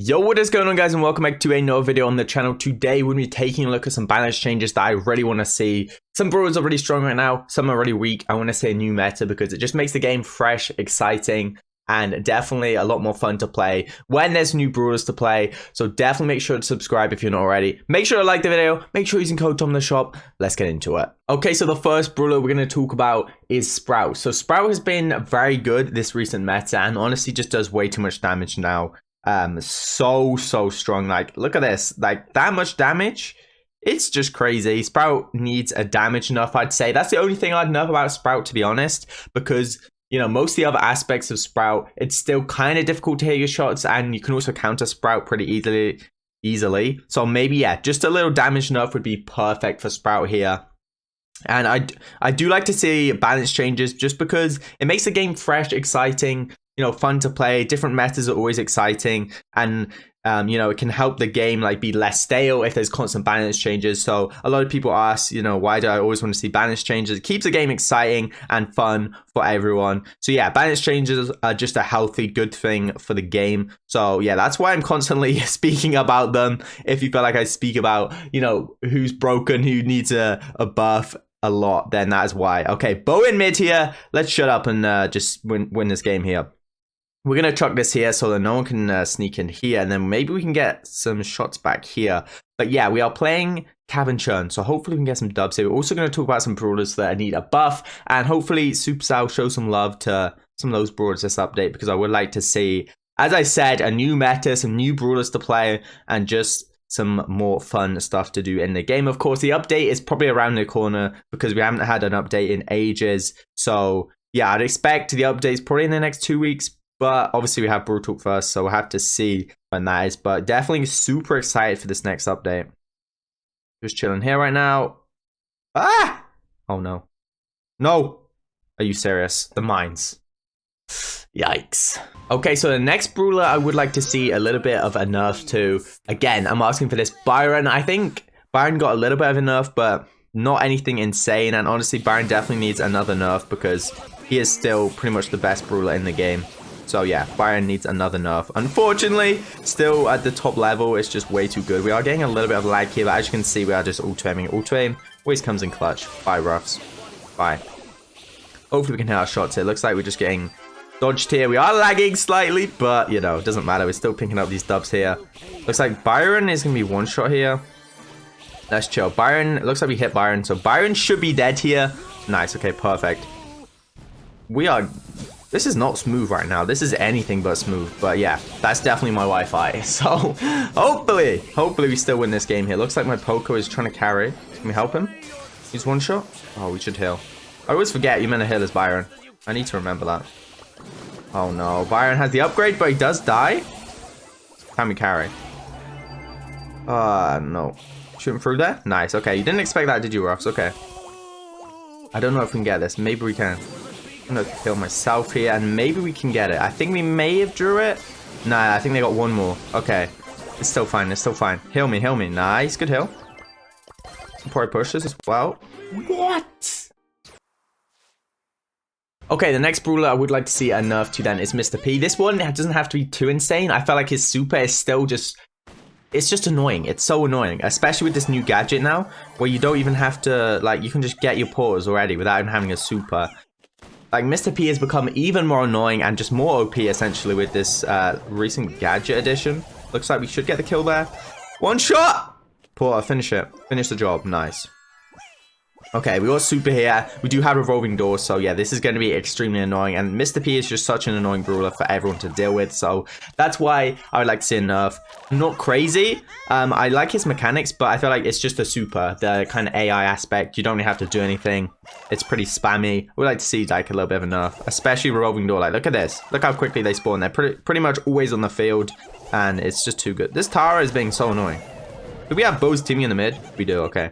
Yo, what is going on, guys, and welcome back to another video on the channel. Today we're going to be taking a look at some balance changes that I really want to see. Some brawlers are really strong right now, some are really weak. I want to see a new meta because it just makes the game fresh, exciting, and definitely a lot more fun to play when there's new brawlers to play. So definitely make sure to subscribe if you're not already. Make sure to like the video, make sure you're using code TOM in the shop. Let's get into it. Okay, so the first brawler we're going to talk about is Sprout. So Sprout has been very good this recent meta and honestly just does way too much damage now. So strong. Like, look at this, like that much damage. It's just crazy. Sprout needs a damage nerf, I'd say. That's the only thing I'd nerf about Sprout, to be honest, because you know, most of the other aspects of Sprout, it's still kind of difficult to hit your shots, and you can also counter Sprout pretty easily. So maybe, yeah, just a little damage nerf would be perfect for Sprout here. And I do like to see balance changes just because it makes the game fresh, exciting, you know, fun to play. Different metas are always exciting, and you know, it can help the game like be less stale if there's constant balance changes. So a lot of people ask, you know, why do I always want to see balance changes? It keeps the game exciting and fun for everyone. So yeah, balance changes are just a healthy, good thing for the game. So yeah, that's why I'm constantly speaking about them. If you feel like I speak about, you know, who's broken, who needs a buff a lot, then that is why. Okay, bow in mid here. Let's shut up and just win this game here. We're going to chuck this here so that no one can sneak in here, and then maybe we can get some shots back here. But yeah, we are playing Cavern Churn, so hopefully we can get some dubs here. We're also going to talk about some brawlers that need a buff, and hopefully Supercell show some love to some of those brawlers this update, because I would like to see, as I said, a new meta, some new brawlers to play, and just some more fun stuff to do in the game. Of course, the update is probably around the corner because we haven't had an update in ages. So yeah, I'd expect the updates probably in the next 2 weeks. But obviously we have Brawl Talk first, so we'll have to see when that is. But definitely super excited for this next update. Just chilling here right now. Ah! Oh no. No! Are you serious? The mines. Yikes. Okay, so the next brawler I would like to see a little bit of a nerf to. Again, I'm asking for this Byron. I think Byron got a little bit of a nerf, but not anything insane. And honestly, Byron definitely needs another nerf because he is still pretty much the best brawler in the game. So yeah, Byron needs another nerf. Unfortunately, still at the top level, it's just way too good. We are getting a little bit of lag here, but as you can see, we are just auto-aiming. Auto-aim always comes in clutch. Bye, roughs. Bye. Hopefully we can hit our shots here. Looks like we're just getting dodged here. We are lagging slightly, but you know, it doesn't matter. We're still picking up these dubs here. Looks like Byron is going to be one shot here. Let's chill. Byron, looks like we hit Byron. So Byron should be dead here. Nice. Okay, perfect. We are... This is not smooth right now. This is anything but smooth. But yeah, that's definitely my Wi-Fi. So hopefully we still win this game here. Looks like my Poco is trying to carry. Can we help him? He's one shot. Oh, we should heal. I always forget you meant to heal as Byron. I need to remember that. Oh no, Byron has the upgrade, but he does die. Can we carry? No. Shoot him through there? Nice. Okay, you didn't expect that, did you, Ruffs? Okay. I don't know if we can get this. Maybe we can. I'm gonna kill myself here, and maybe we can get it. I think we may have drew it. Nah, I think they got one more. Okay. It's still fine. It's still fine. Heal me. Heal me. Nice. Good heal. Probably push this as well. What? Okay, the next brawler I would like to see a nerf to then is Mr. P. This one doesn't have to be too insane. I felt like his super is still just... It's just annoying. It's so annoying, especially with this new gadget now, where you don't even have to, like, you can just get your paws already without even having a super. Like, Mr. P has become even more annoying and just more OP, essentially, with this recent gadget addition. Looks like we should get the kill there. One shot! Porter, finish it. Finish the job. Nice. Okay, we got super here. We do have revolving doors, so yeah, this is going to be extremely annoying. And Mr. P is just such an annoying brawler for everyone to deal with, so that's why I would like to see a nerf. Not crazy. I like his mechanics, but I feel like it's just a super, the kind of AI aspect. You don't really have to do anything. It's pretty spammy. We'd like to see like a little bit of a nerf, especially revolving door. Like, look at this. Look how quickly they spawn. They're pretty much always on the field, and it's just too good. This Tara is being so annoying. Do we have bows teaming in the mid? We do. Okay.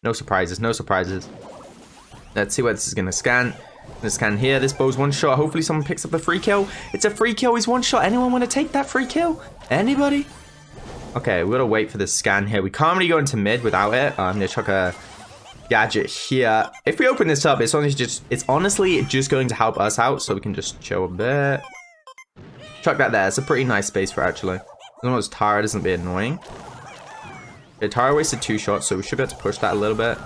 No surprises, no surprises. Let's see what this is going to scan. Let's scan here. This bow's one shot. Hopefully someone picks up a free kill. It's a free kill. He's one shot. Anyone want to take that free kill? Anybody? Okay, we're going to wait for this scan here. We can't really go into mid without it. I'm going to chuck a gadget here. If we open this up, it's honestly just going to help us out, so we can just chill a bit. Chuck that there. It's a pretty nice space for actually. As long as Tara doesn't be annoying. Okay, Tara wasted 2 shots, so we should be able to push that a little bit.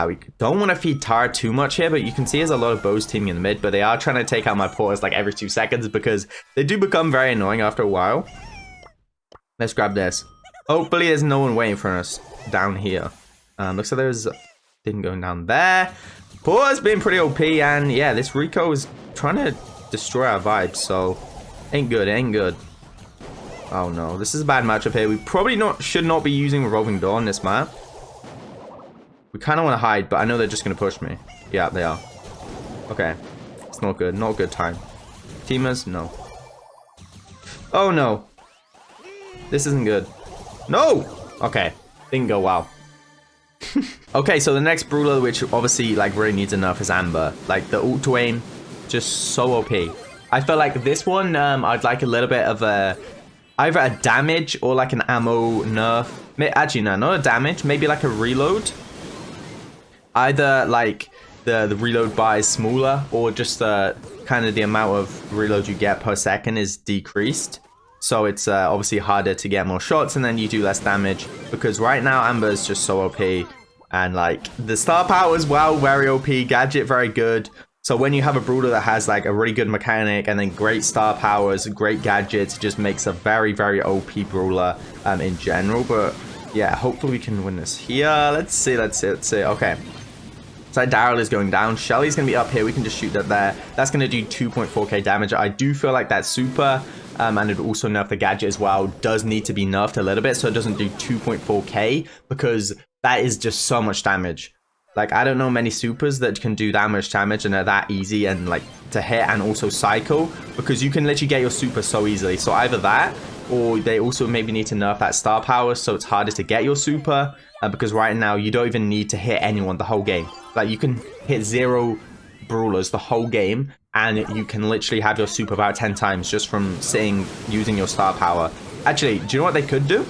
We don't want to feed Tara too much here, but you can see there's a lot of bows teaming in the mid, but they are trying to take out my porters like every 2 seconds because they do become very annoying after a while. Let's grab this. Hopefully there's no one waiting for us down here. Looks like there's a thing going down there. Porter's been pretty OP, and yeah, this Rico is trying to destroy our vibes, so ain't good, ain't good. Oh no, this is a bad matchup here. We probably should not be using Revolving Door on this map. We kind of want to hide, but I know they're just going to push me. Yeah, they are. Okay. It's not good. Not a good time. Teamers? No. Oh, no. This isn't good. No! Okay. Didn't go well. Okay, so the next Brawler, which obviously, like, really needs enough is Amber. Like, the auto aim, just so OP. I feel like this one, I'd like a little bit of a... either a damage or, like, an ammo nerf. Actually, no, not a damage. Maybe, like, a reload. Either like the reload bar is smaller, or just kind of the amount of reload you get per second is decreased. So it's obviously harder to get more shots, and then you do less damage. Because right now Amber is just so OP, and like the star power as well, very OP. Gadget very good. So when you have a Brawler that has like a really good mechanic and then great star powers, great gadgets, it just makes a very OP Brawler in general. But yeah, hopefully we can win this here. Let's see. Okay. So Daryl is going down. Shelly's going to be up here. We can just shoot that there. That's going to do 2.4k damage. I do feel like that super, and it also nerf the gadget as well, does need to be nerfed a little bit so it doesn't do 2.4k, because that is just so much damage. Like, I don't know many supers that can do that much damage and are that easy and like to hit and also cycle, because you can literally get your super so easily. So either that, or they also maybe need to nerf that star power so it's harder to get your super, because right now you don't even need to hit anyone the whole game. Like, you can hit 0 Brawlers the whole game, and you can literally have your super about 10 times just from using your star power. Actually, do you know what they could do?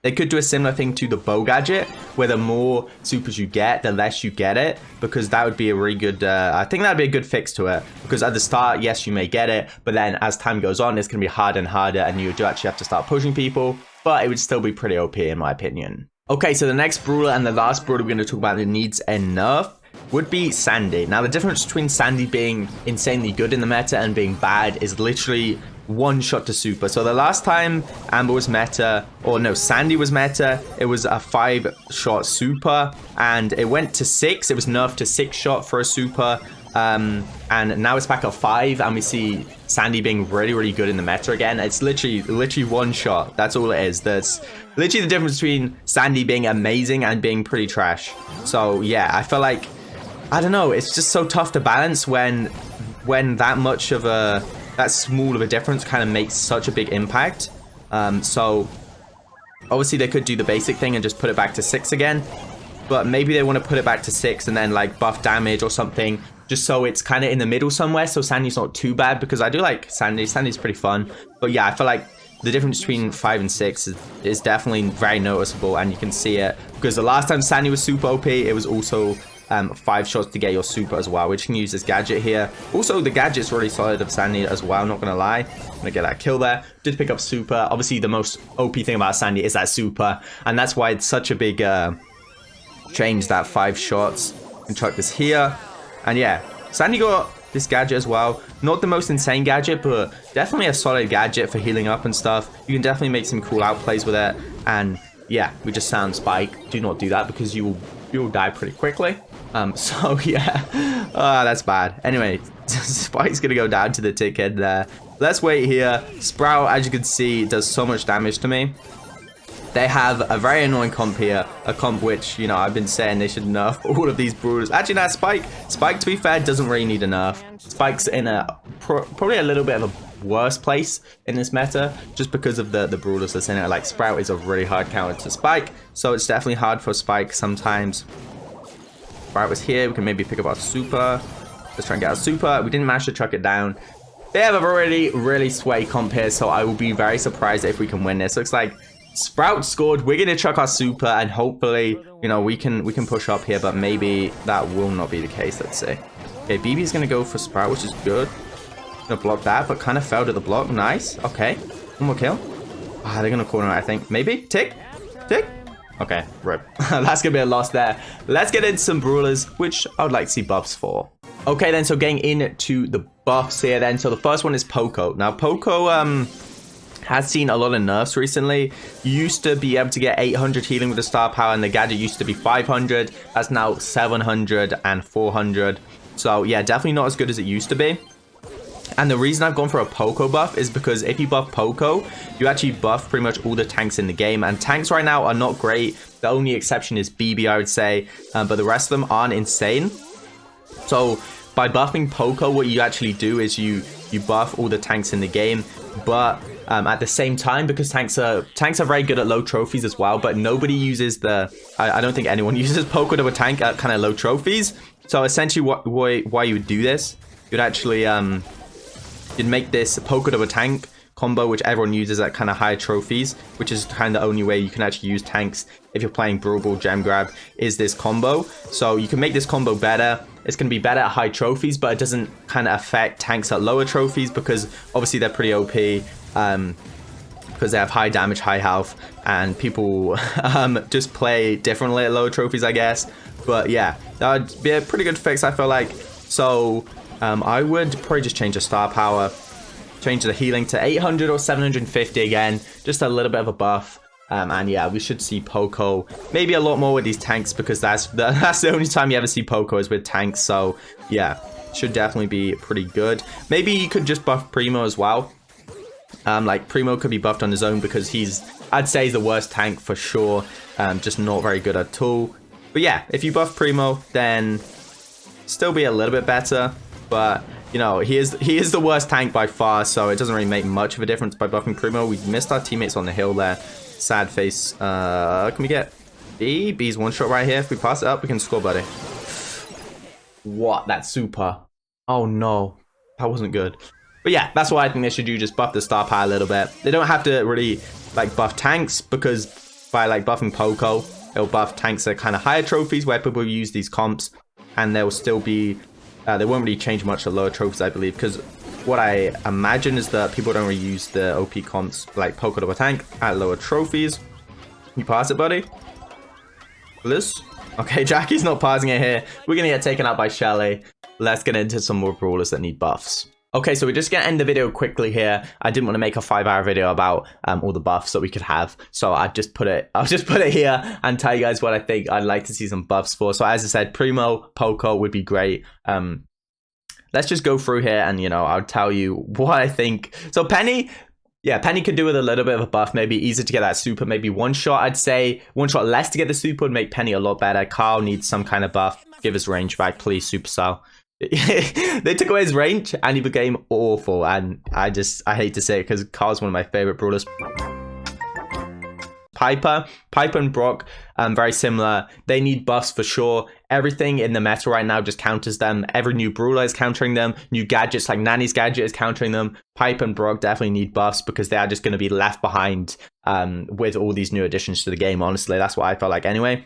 They could do a similar thing to the bow gadget, where the more supers you get, the less you get it, because that would be a really good, I think that'd be a good fix to it, because at the start, yes, you may get it, but then as time goes on, it's going to be harder and harder, and you do actually have to start pushing people, but it would still be pretty OP in my opinion. Okay, so the next Brawler and the last Brawler we're going to talk about that needs a nerf would be Sandy. Now, the difference between Sandy being insanely good in the meta and being bad is literally one shot to super. So the last time Amber was meta, or no, Sandy was meta, it was a 5-shot super, and it went to 6. It was nerfed to 6-shot for a super, and now it's back at 5, and we see Sandy being really good in the meta again. It's literally one shot. That's all it is. That's literally the difference between Sandy being amazing and being pretty trash. So yeah, I feel like, I don't know, it's just so tough to balance when that much of a, that small of a difference kind of makes such a big impact. So obviously they could do the basic thing and just put it back to 6 again, but maybe they want to put it back to 6 and then like buff damage or something, just so it's kind of in the middle somewhere, so Sandy's not too bad, because I do like Sandy. Sandy's pretty fun. But yeah, I feel like the difference between 5 and 6 is definitely very noticeable, and you can see it, because the last time Sandy was super OP, it was also 5 shots to get your super as well, which you can use this gadget here. Also, the gadget's really solid of Sandy as well, not gonna lie. I'm gonna get that kill there. Did pick up super. Obviously, the most OP thing about Sandy is that super, and that's why it's such a big change, that 5 shots. And chuck this here. And yeah, Sandy got this gadget as well. Not the most insane gadget, but definitely a solid gadget for healing up and stuff. You can definitely make some cool outplays with it. And yeah, we just sound Spike. Do not do that, because you will die pretty quickly. So yeah, that's bad. Anyway, Spike's gonna go down to the ticket there. Let's wait here. Sprout, as you can see, does so much damage to me. They have a very annoying comp here, a comp which, you know, I've been saying they should nerf all of these Brawlers. Actually, no, Spike, to be fair, doesn't really need a nerf. Spike's in a probably a little bit of a worse place in this meta, just because of the Brawlers that's in it. Like, Sprout is a really hard counter to Spike, so it's definitely hard for Spike sometimes. Sprout was here, we can maybe pick up our super. Let's try and get our super. We didn't manage to chuck it down. They have a really sweaty comp here, so I will be very surprised if we can win this. Looks like Sprout scored. We're gonna chuck our super, and hopefully, you know, we can push up here, but maybe that will not be the case. Let's see. Okay, BB's gonna go for Sprout, which is good. Gonna block that, but kind of failed at the block. Nice. Okay. One more kill. Ah, they're gonna corner it, I think. Maybe? Tick? Tick? Okay, rip. That's gonna be a loss there. Let's get into some brawlers, which I would like to see buffs for. Okay then, so getting into the buffs here then. So the first one is Poco. Now Poco has seen a lot of nerfs recently. You used to be able to get 800 healing with the star power, and the gadget used to be 500. That's now 700 and 400. So yeah, definitely not as good as it used to be. And the reason I've gone for a Poco buff is because if you buff Poco, you actually buff pretty much all the tanks in the game. And tanks right now are not great. The only exception is BB, I would say. But the rest of them aren't insane. So by buffing Poco, what you actually do is you buff all the tanks in the game. But at the same time, because tanks are very good at low trophies as well. But nobody uses I don't think anyone uses Poco to a tank at kind of low trophies. So essentially why you would do this, you'd actually... you'd make this Poco to a tank combo, which everyone uses at kind of higher trophies, which is kind of the only way you can actually use tanks if you're playing Brawl Ball Gem Grab, is this combo. So you can make this combo better. It's going to be better at high trophies, but it doesn't kind of affect tanks at lower trophies because obviously they're pretty OP because they have high damage, high health, and people just play differently at lower trophies, I guess. But yeah, that would be a pretty good fix, I feel like. So... I would probably just change the star power, change the healing to 800 or 750 again, just a little bit of a buff. And yeah, we should see Poco maybe a lot more with these tanks because that's the only time you ever see Poco is with tanks. So yeah, should definitely be pretty good. Maybe you could just buff Primo as well. Like Primo could be buffed on his own because I'd say he's the worst tank for sure. Just not very good at all. But yeah, if you buff Primo, then still be a little bit better. But, you know, he is the worst tank by far, so it doesn't really make much of a difference by buffing Primo. We missed our teammates on the hill there. Sad face. Can we get B? B's one shot right here. If we pass it up, we can score, buddy. What? That's super. Oh, no. That wasn't good. But yeah, that's what I think they should do. Just buff the star power a little bit. They don't have to really, like, buff tanks because by, like, buffing Poco, it'll buff tanks at kind of higher trophies where people use these comps, and they'll still be... they won't really change much at lower trophies, I believe, because what I imagine is that people don't really use the OP comps like Poco to a tank at lower trophies. You pass it, buddy? Bliss? Okay, Jackie's not passing it here. We're going to get taken out by Shelly. Let's get into some more brawlers that need buffs. Okay, so we're just going to end the video quickly here. I didn't want to make a 5-hour video about all the buffs that we could have. So I'll just put it here and tell you guys what I think I'd like to see some buffs for. So as I said, Primo, Poco would be great. Let's just go through here and, you know, I'll tell you what I think. So Penny, yeah, Penny could do with a little bit of a buff. Maybe easier to get that super. Maybe one shot, I'd say. One shot less to get the super would make Penny a lot better. Carl needs some kind of buff. Give his range back, please, Supercell. They took away his range and he became awful, and I hate to say it because Carl's one of my favorite brawlers. Piper and Brock, very similar. They need buffs for sure. Everything in the meta right now just counters them. Every new brawler is countering them. New gadgets like Nanny's gadget is countering them. Piper and Brock definitely need buffs because they are just going to be left behind with all these new additions to the game. Honestly, that's what I felt like anyway.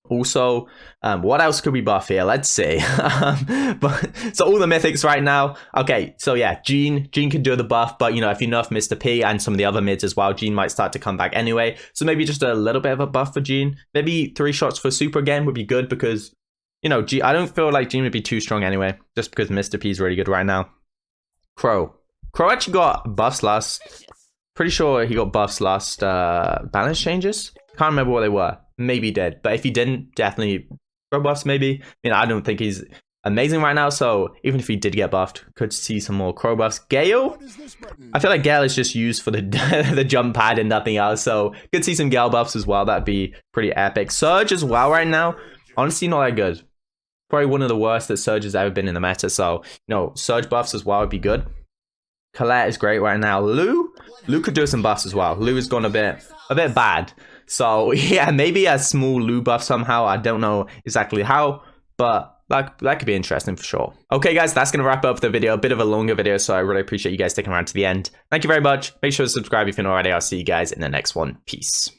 Also, what else could we buff here? Let's see. So all the mythics right now. Okay, so yeah, Jean can do the buff, but you know, if you nerf Mr. P and some of the other mids as well, Jean might start to come back anyway. So maybe just a little bit of a buff for Jean. Maybe 3 shots for super again would be good because, you know, I don't feel like Jean would be too strong anyway, just because Mr. P is really good right now. Crow actually got buffs last. Pretty sure he got buffs last balance changes. Can't remember what they were. Maybe he did, but if he didn't, definitely Crow buffs maybe. You know, I don't think he's amazing right now, so even if he did get buffed, could see some more Crow buffs. Gale? I feel like Gale is just used for the the jump pad and nothing else, so could see some Gale buffs as well. That'd be pretty epic. Surge as well right now, honestly not that good. Probably one of the worst that Surge has ever been in the meta, so you know, Surge buffs as well would be good. Colette is great right now. Lou could do some buffs as well. Lou has gone a bit bad. So yeah, maybe a small Lou buff somehow. I don't know exactly how, but that could be interesting for sure. Okay guys, that's going to wrap up the video. A bit of a longer video, so I really appreciate you guys sticking around to the end. Thank you very much. Make sure to subscribe if you're not already. I'll see you guys in the next one. Peace.